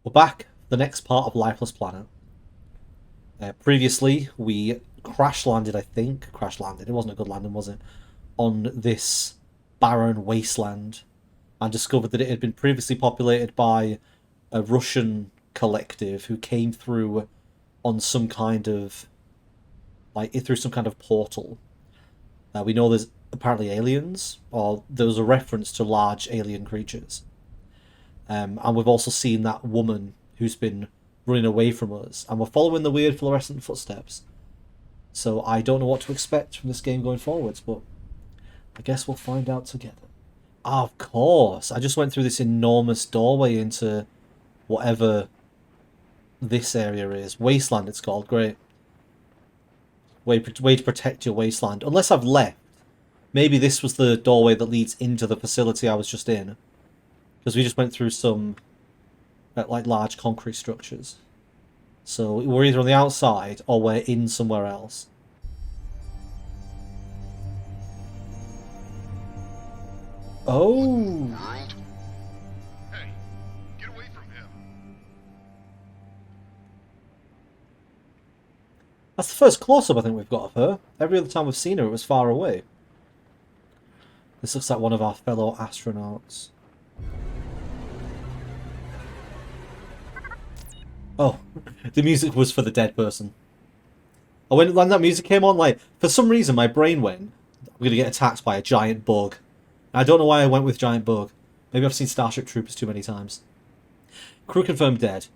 We're back. The next part of Lifeless Planet. Previously, we crash landed, I think. Crash landed. It wasn't a good landing, was it? On this barren wasteland. And discovered that it had been previously populated by a Russian collective who came through on some kind of... through some kind of portal. We know there's apparently aliens, or there was a reference to large alien creatures. And we've also seen that woman who's been running away from us, and we're following the weird fluorescent footsteps. So I don't know what to expect from this game going forwards, but I guess we'll find out together. Of course, I just went through this enormous doorway into whatever this area is. Wasteland, it's called. Great. Way to protect your wasteland. Unless I've left. Maybe this was the doorway that leads into the facility I was just in. Because we just went through some large concrete structures. So we're either on the outside or we're in somewhere else. Oh! Hey, get away from him. That's the first close-up I think we've got of her. Every other time we've seen her, it was far away. This looks like one of our fellow astronauts. Oh, the music was for the dead person. Oh, when that music came on, for some reason my brain went, I'm going to get attacked by a giant bug. I don't know why I went with giant bug. Maybe I've seen Starship Troopers too many times. Crew confirmed dead.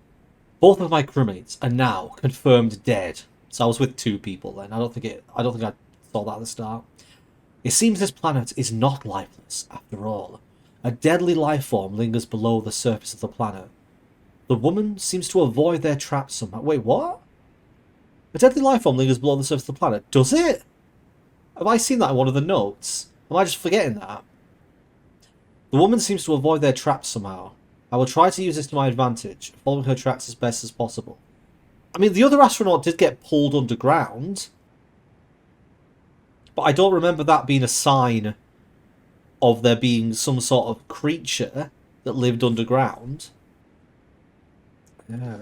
Both of my crewmates are now confirmed dead. So I was with two people then. I don't think I saw that at the start. It seems this planet is not lifeless, after all. A deadly life form lingers below the surface of the planet. The woman seems to avoid their traps somehow. Wait, what? A deadly life form lingers below the surface of the planet. Does it? Have I seen that in one of the notes? Am I just forgetting that? The woman seems to avoid their traps somehow. I will try to use this to my advantage, following her tracks as best as possible. I mean, the other astronaut did get pulled underground. But I don't remember that being a sign of there being some sort of creature that lived underground. Yeah.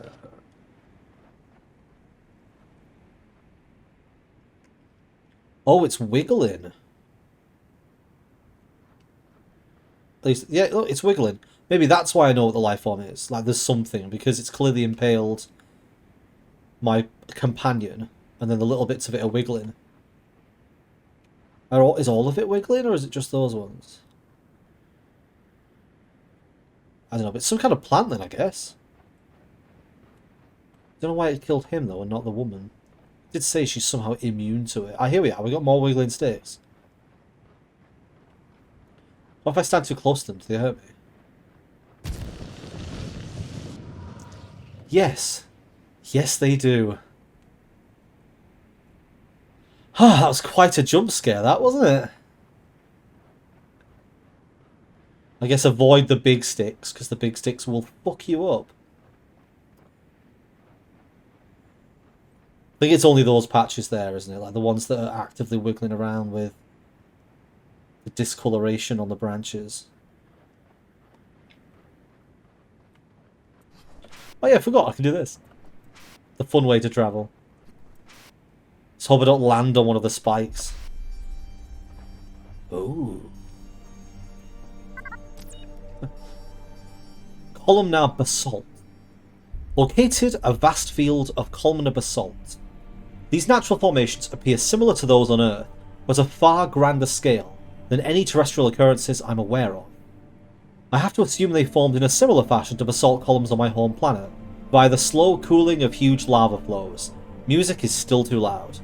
Oh, it's wiggling. At least, yeah, look, it's wiggling. Maybe that's why I know what the life form is. There's something, because it's clearly impaled my companion, and then the little bits of it are wiggling. Is all of it wiggling, or is it just those ones? I don't know, but it's some kind of plant then, I guess. Don't know why it killed him, though, and not the woman. It did say she's somehow immune to it. Ah, here we are. We got more wiggling sticks. What if I stand too close to them? Do they hurt me? Yes. Yes, they do. Ah, that was quite a jump scare, that, wasn't it? I guess avoid the big sticks, because the big sticks will fuck you up. I think it's only those patches there, isn't it? Like the ones that are actively wiggling around with the discoloration on the branches. Oh yeah, I forgot I can do this. The fun way to travel. Let's hope I don't land on one of the spikes. Ooh. Columnar basalt. Located a vast field of columnar basalt. These natural formations appear similar to those on Earth, but a far grander scale than any terrestrial occurrences I'm aware of. I have to assume they formed in a similar fashion to basalt columns on my home planet, via the slow cooling of huge lava flows. Music is still too loud.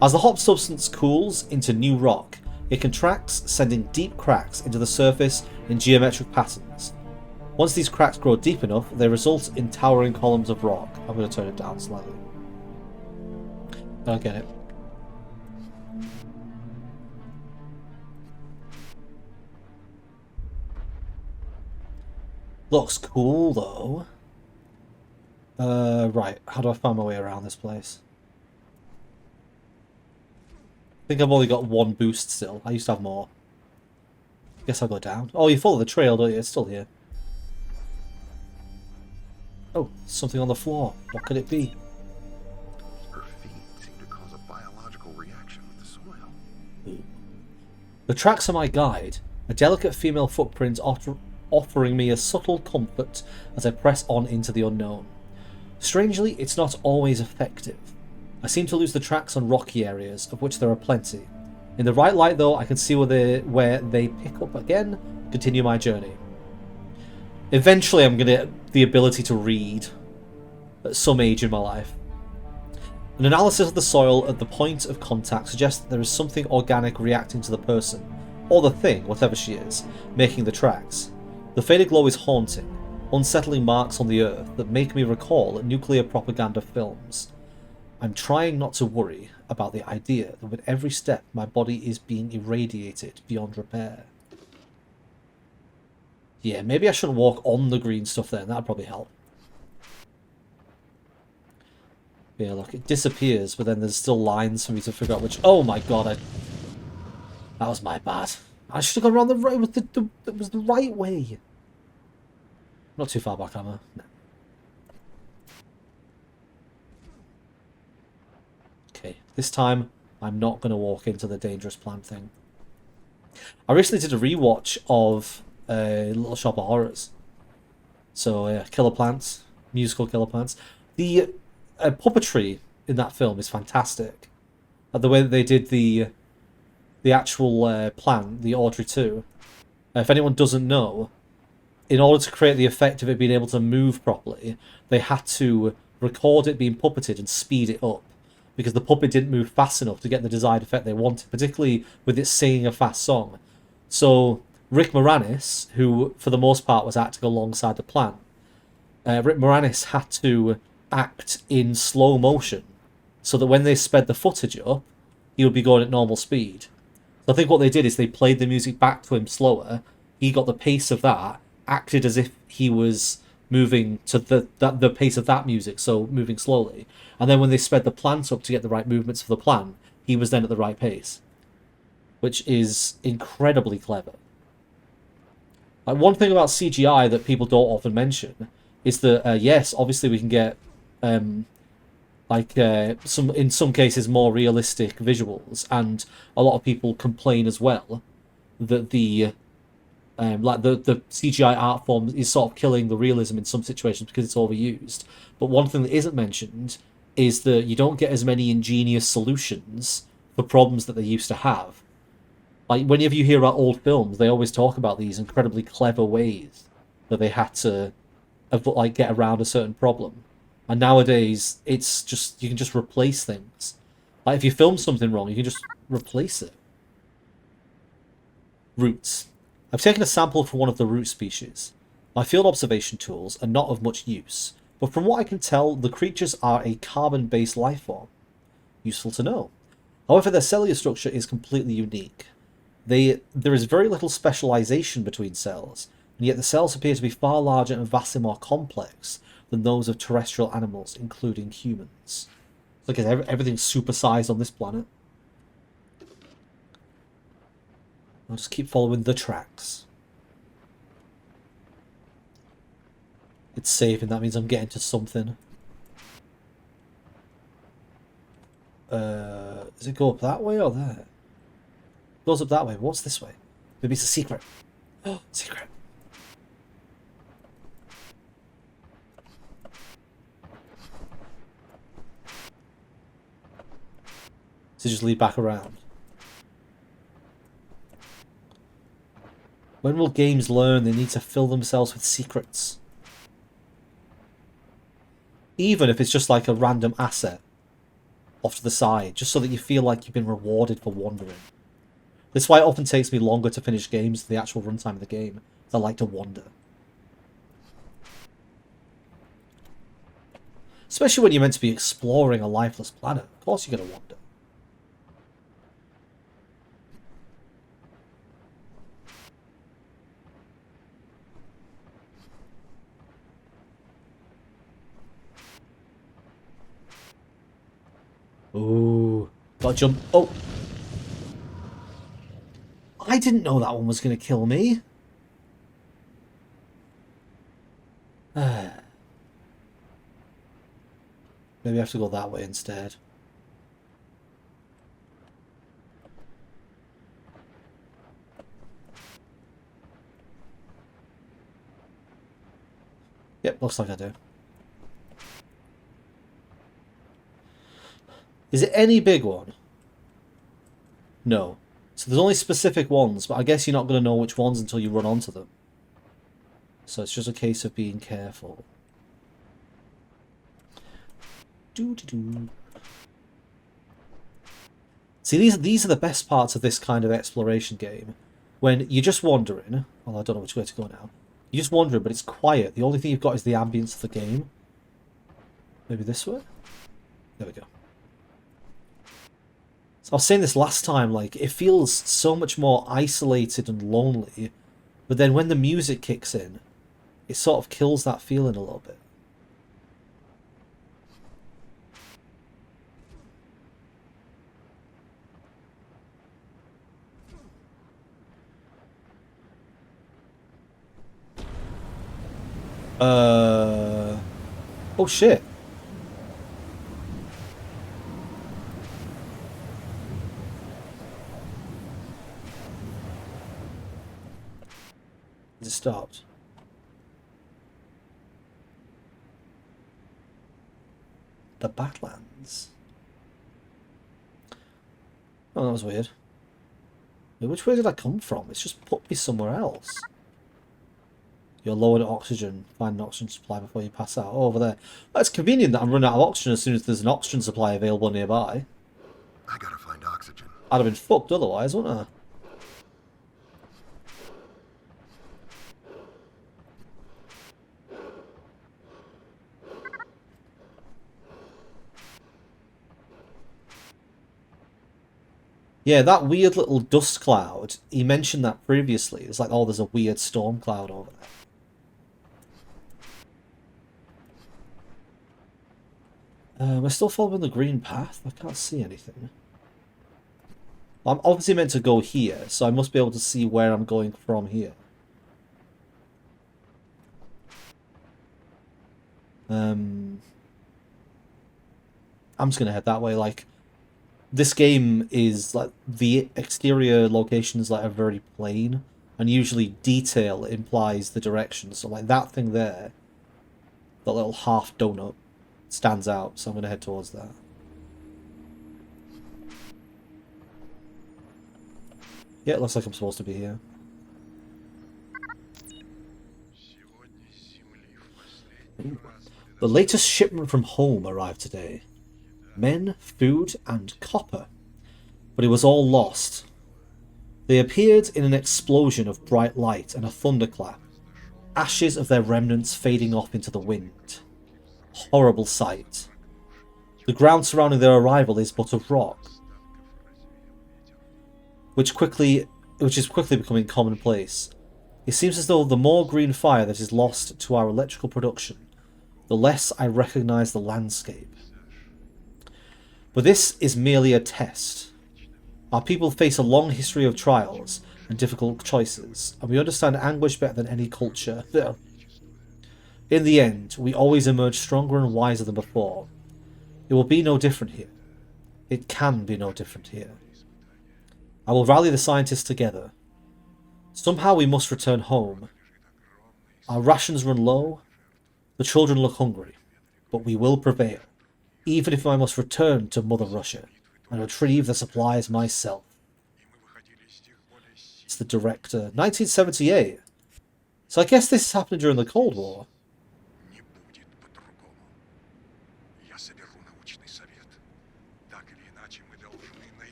As the hot substance cools into new rock, it contracts, sending deep cracks into the surface in geometric patterns. Once these cracks grow deep enough, they result in towering columns of rock. I'm going to turn it down slightly. I don't get it. Looks cool, though. Right. How do I find my way around this place? I think I've only got one boost still. I used to have more. Guess I'll go down. Oh, you follow the trail, don't you? It's still here. Oh, something on the floor. What could it be? Her feet seem to cause a biological reaction with the soil. The tracks are my guide, a delicate female footprint offering me a subtle comfort as I press on into the unknown. Strangely, it's not always effective. I seem to lose the tracks on rocky areas, of which there are plenty. In the right light, though, I can see where they pick up again, continue my journey. Eventually, I'm going to get the ability to read at some age in my life. An analysis of the soil at the point of contact suggests that there is something organic reacting to the person, or the thing, whatever she is, making the tracks. The faded glow is haunting, unsettling marks on the earth that make me recall nuclear propaganda films. I'm trying not to worry about the idea that with every step my body is being irradiated beyond repair. Yeah, maybe I shouldn't walk on the green stuff then, that'd probably help. Yeah, look, it disappears, but then there's still lines for me to figure out which... Oh my god, that was my bad. I should have gone around the right... It was the right way. Not too far back, am I? No. Okay, this time, I'm not going to walk into the dangerous plant thing. I recently did a rewatch of Little Shop of Horrors. So, Killer Plants, musical Killer Plants. The puppetry in that film is fantastic. The way that they did the actual plant, the Audrey 2. If anyone doesn't know, in order to create the effect of it being able to move properly, they had to record it being puppeted and speed it up. Because the puppet didn't move fast enough to get the desired effect they wanted, particularly with it singing a fast song. So, Rick Moranis, who for the most part was acting alongside the plant, Rick Moranis had to act in slow motion so that when they sped the footage up, he would be going at normal speed. So I think what they did is they played the music back to him slower, he got the pace of that, acted as if he was moving to the pace of that music, so moving slowly. And then when they sped the plant up to get the right movements for the plant, he was then at the right pace. Which is incredibly clever. Like, one thing about CGI that people don't often mention is that, yes, obviously we can get, in some cases, more realistic visuals, and a lot of people complain as well that the CGI art form is sort of killing the realism in some situations because it's overused. But one thing that isn't mentioned is that you don't get as many ingenious solutions for problems that they used to have. Like, whenever you hear about old films, they always talk about these incredibly clever ways that they had to, get around a certain problem. And nowadays, it's just, you can just replace things. Like, if you film something wrong, you can just replace it. Roots. I've taken a sample from one of the root species. My field observation tools are not of much use, but from what I can tell, the creatures are a carbon-based life form. Useful to know. However, their cellular structure is completely unique. There is very little specialization between cells, and yet the cells appear to be far larger and vastly more complex than those of terrestrial animals, including humans. It's like everything's supersized on this planet. I'll just keep following the tracks. It's saving, that means I'm getting to something. Does it go up that way or there? It goes up that way, but what's this way? Maybe it's a secret. Oh, secret. So just lead back around. When will games learn they need to fill themselves with secrets? Even if it's just like a random asset off to the side, just so that you feel like you've been rewarded for wandering. This is why it often takes me longer to finish games than the actual runtime of the game. I like to wander. Especially when you're meant to be exploring a lifeless planet. Of course you're going to wander. Ooh. Gotta jump. Oh! I didn't know that one was going to kill me. Maybe I have to go that way instead. Yep, looks like I do. Is it any big one? No. So there's only specific ones, but I guess you're not going to know which ones until you run onto them. So it's just a case of being careful. Doo-doo-doo. See, these are the best parts of this kind of exploration game. When you're just wandering. Well, I don't know which way to go now. You're just wandering, but it's quiet. The only thing you've got is the ambience of the game. Maybe this way? There we go. So I was saying this last time, like, it feels so much more isolated and lonely. But then when the music kicks in, it sort of kills that feeling a little bit. Oh shit. It stopped. The Badlands. Oh, that was weird. Wait, which way did I come from? It's just put me somewhere else. You're low on oxygen. Find an oxygen supply before you pass out. Oh, over there. Well, it's convenient that I'm running out of oxygen as soon as there's an oxygen supply available nearby. I gotta find oxygen. I'd have been fucked otherwise, wouldn't I? Yeah, that weird little dust cloud, he mentioned that previously. It's like, oh, there's a weird storm cloud over there. We're still following the green path. I can't see anything. I'm obviously meant to go here, so I must be able to see where I'm going from here. I'm just going to head that way. Like, this game is, like, the exterior locations like, are very plain, and usually detail implies the direction. So, like, that thing there, that little half donut, stands out, so I'm going to head towards that. Yeah, it looks like I'm supposed to be here. The latest shipment from home arrived today. Men, food, and copper. But it was all lost. They appeared in an explosion of bright light and a thunderclap, ashes of their remnants fading off into the wind. Horrible sight. The ground surrounding their arrival is but of rock, which is quickly becoming commonplace. It seems as though the more green fire that is lost to our electrical production, the less I recognise the landscape. But this is merely a test. Our people face a long history of trials and difficult choices, and we understand anguish better than any culture. In the end, we always emerge stronger and wiser than before. It will be no different here. It can be no different here. I will rally the scientists together. Somehow we must return home. Our rations run low. The children look hungry. But we will prevail, even if I must return to Mother Russia and retrieve the supplies myself. It's the director. 1978. So I guess this happened during the Cold War.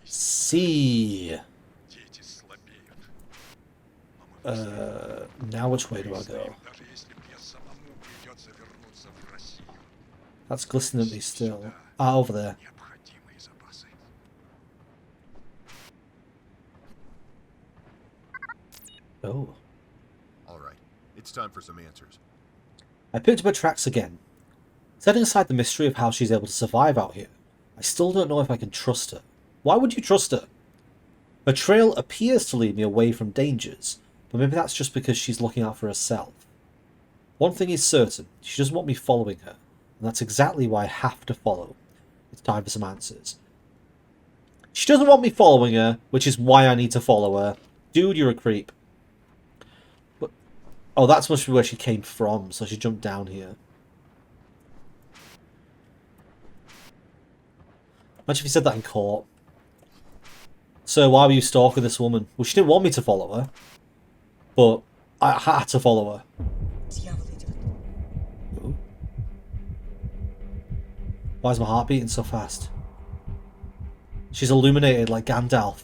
See. Now which way do I go? That's glistening at me still. Ah, over there. Oh. Alright, it's time for some answers. I picked up her tracks again. Setting aside the mystery of how she's able to survive out here, I still don't know if I can trust her. Why would you trust her? Her trail appears to lead me away from dangers, But maybe that's just because she's looking out for herself. One thing is certain, she doesn't want me following her, and that's exactly why I have to follow. It's time for some answers. She doesn't want me following her, which is why I need to follow her. Dude, you're a creep. But, oh, that's must be where she came from, so she jumped down here. Imagine if he said that in court. So why were you stalking this woman? Well, she didn't want me to follow her, but I had to follow her. Ooh. Why is my heart beating so fast? She's illuminated like Gandalf.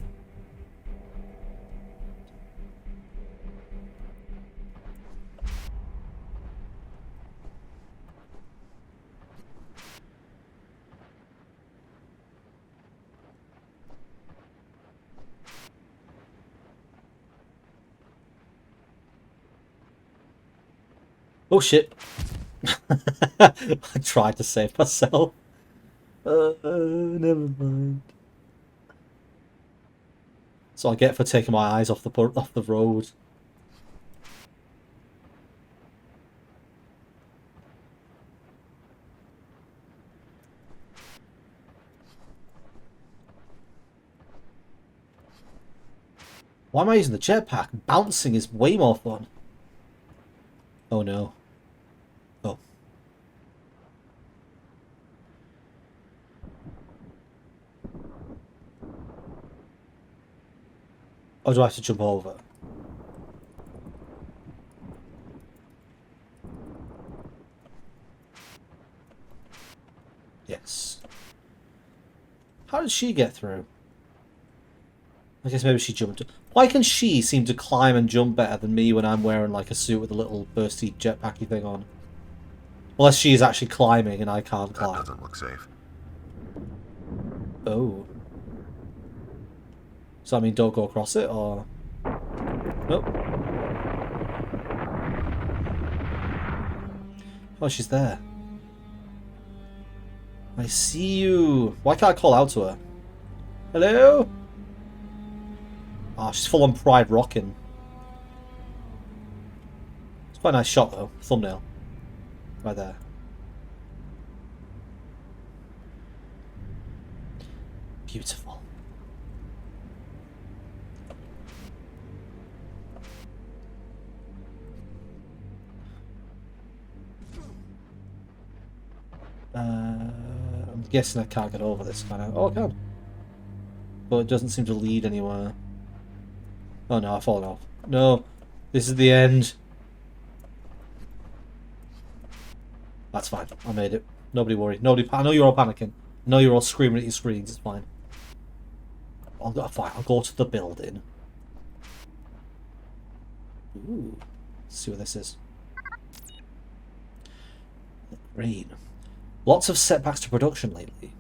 Oh shit. I tried to save myself. Never mind. So I get for taking my eyes off the road. Why am I using the jetpack? Bouncing is way more fun. Oh no. Oh. Oh, do I have to jump over? Yes. How did she get through? I guess maybe she jumped. Why can she seem to climb and jump better than me when I'm wearing like a suit with a little bursty jetpacky thing on? Unless she is actually climbing and I can't climb. That doesn't look safe. Oh. Does that mean don't go across it, or...? Nope. Oh, she's there. I see you. Why can't I call out to her? Hello? Oh, she's full on Pride rocking. It's quite a nice shot, though. Thumbnail. Right there. Beautiful. I'm guessing I can't get over this kind of... Oh, I can. But it doesn't seem to lead anywhere. Oh no, I've fallen off. No, this is the end. That's fine. I made it. Nobody worry. Nobody. I know you're all panicking. I know you're all screaming at your screens. It's fine. I'll go. Fine. I'll go to the building. Ooh. Let's see what this is. Rain. Lots of setbacks to production lately.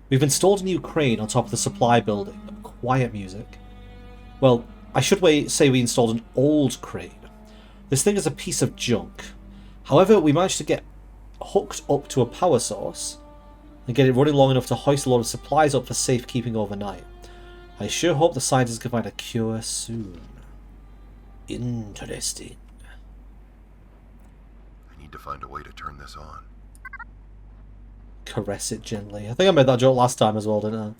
We've installed a new crane on top of the supply building. Quiet music. Well, I should say we installed an old crane. This thing is a piece of junk. However, we managed to get hooked up to a power source and get it running long enough to hoist a lot of supplies up for safekeeping overnight. I sure hope the scientists can find a cure soon. Interesting. I need to find a way to turn this on. Caress it gently. I think I made that joke last time as well, didn't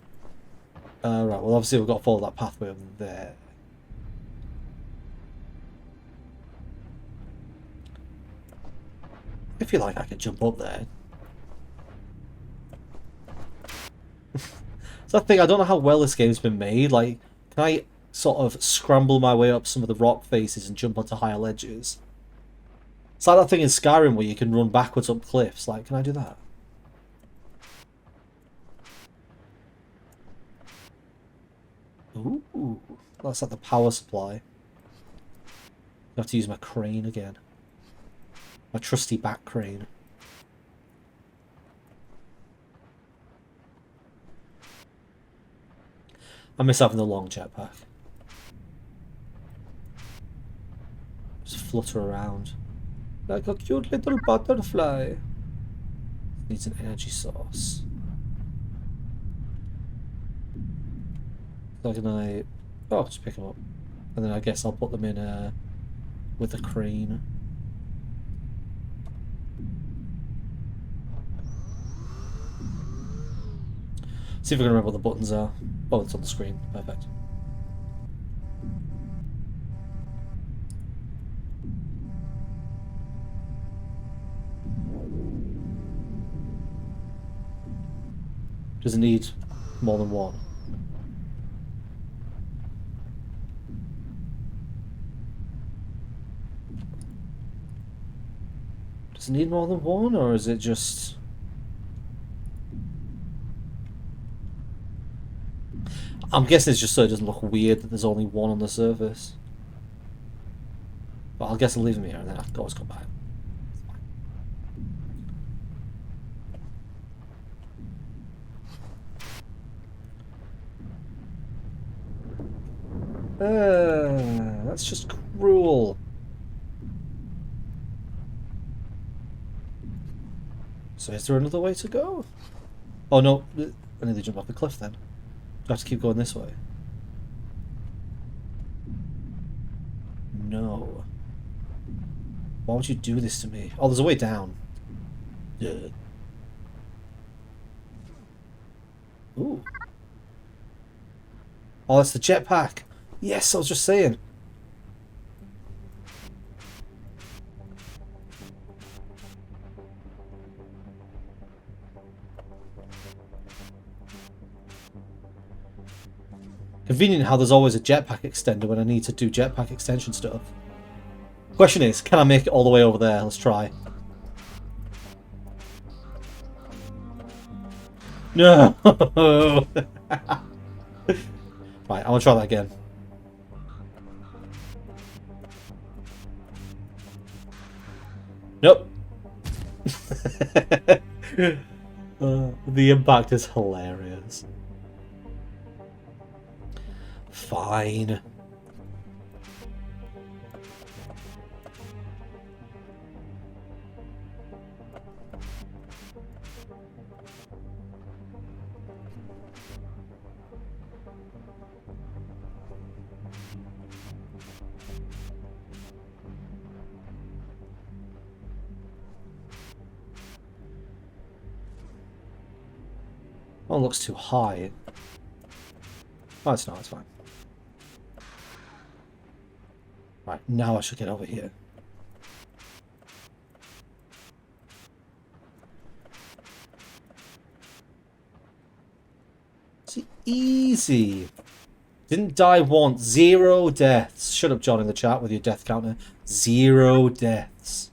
I? Right, well obviously we've got to follow that pathway over there. I feel like I could jump up there. So I think I don't know how well this game's been made. Like, can I sort of scramble my way up some of the rock faces and jump onto higher ledges? It's like that thing in Skyrim where you can run backwards up cliffs. Like, can I do that? Ooh, that's like the power supply. I have to use my crane again. My trusty back crane. I miss having the long jetpack. Just flutter around. Like a cute little butterfly. Needs an energy source. So can I... Oh, just pick them up. And then I guess I'll put them in with a crane. See if I can remember what the buttons are. Oh, it's on the screen. Perfect. Does it need more than one? Does it need more than one, or is it just... I'm guessing it's just so it doesn't look weird that there's only one on the surface. But I'll guess I'll leave them here and then I can always come back. That's just cruel. So is there another way to go? Oh no, I need to jump off the cliff then. Do I have to keep going this way? No. Why would you do this to me? Oh, there's a way down. Yeah. Ooh. Oh, that's the jetpack. Yes, I was just saying. Convenient how there's always a jetpack extender when I need to do jetpack extension stuff. Question is, can I make it all the way over there? Let's try. No! Right, I want to try that again. Nope. The impact is hilarious. Fine. Oh, it looks too high. Oh, it's not, it's fine. Right, now I should get over here. It's easy. Didn't die once. 0 deaths. Shut up, John, in the chat with your death counter. 0 deaths.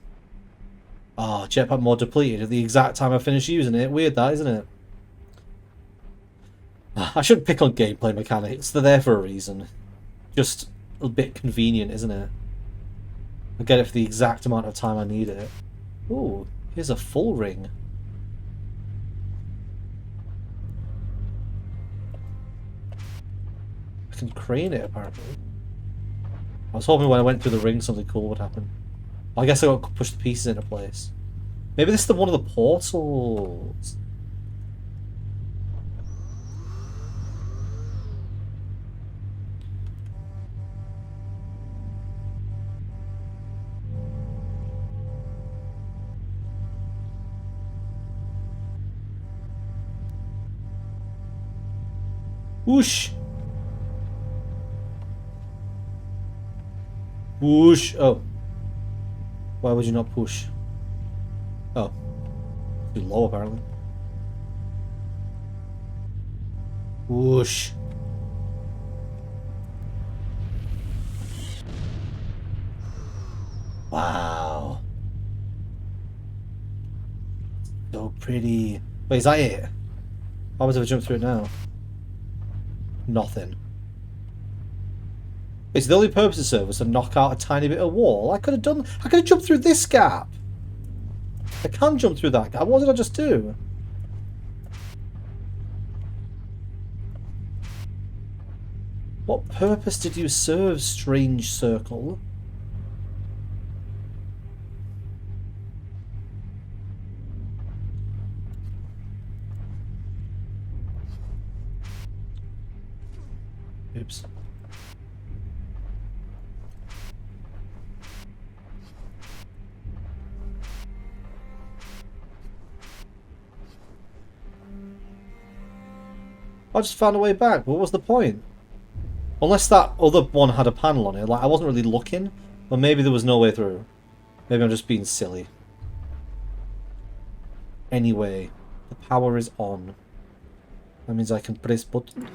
Ah, oh, jetpack mod depleted at the exact time I finished using it. Weird that, isn't it? I shouldn't pick on gameplay mechanics. They're there for a reason. Just a bit convenient, isn't it? I get it for the exact amount of time I need it. Ooh, here's a full ring. I can crane it, apparently. I was hoping when I went through the ring something cool would happen. I guess I got to push the pieces into place. Maybe this is one of the portals. Whoosh! Whoosh! Oh. Why would you not push? Oh. Too low, apparently. Whoosh. Wow. So pretty. Wait, is that it? What happens if I jump through it now? Nothing. It's the only purpose of serve was to knock out a tiny bit of wall. I could have jumped through this gap. I can jump through that gap. What did I just do? What purpose did you serve, strange circle? Oops. I just found a way back. What was the point? Unless that other one had a panel on it. Like, I wasn't really looking. But maybe there was no way through. Maybe I'm just being silly. Anyway, the power is on. That means I can press button.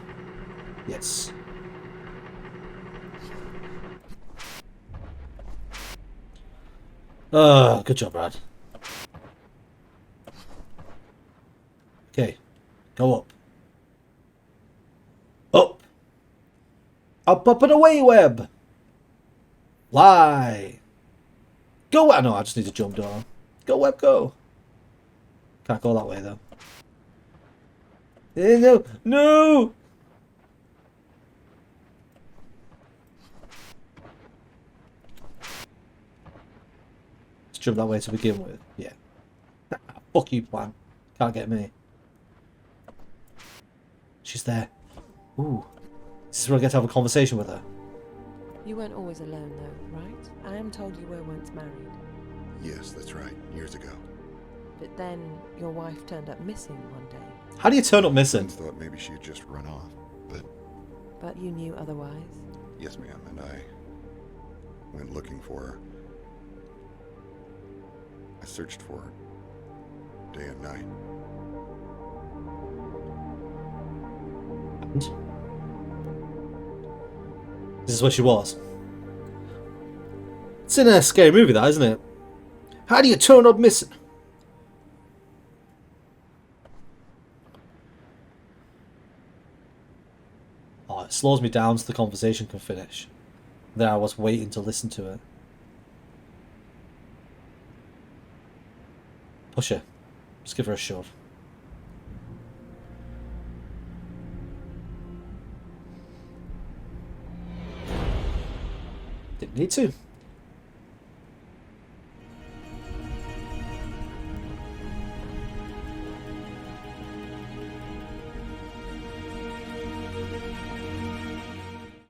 Yes. Good job, Brad. Okay, go up. Up! Up, up, and away, web! Fly! Go! I know, I just need to jump down. Go, web, go! Can't go that way, though. No! No! Let's jump that way to begin with. Yeah. Fuck you, plan. Can't get me. She's there. Ooh. This is where I get to have a conversation with her. You weren't always alone, though, right? I am told you were once married. Yes, that's right. Years ago. But then your wife turned up missing one day. How do you turn up missing? Friends thought maybe she had just run off, but But you knew otherwise? yes, ma'am, and I went looking for her. I searched for her day and night. And this is where she was. It's in a scary movie, that, isn't it? How do you turn up missing? Oh, it slows me down so the conversation can finish. There I was waiting to listen to it. Push her. Just give her a shove. Didn't need to.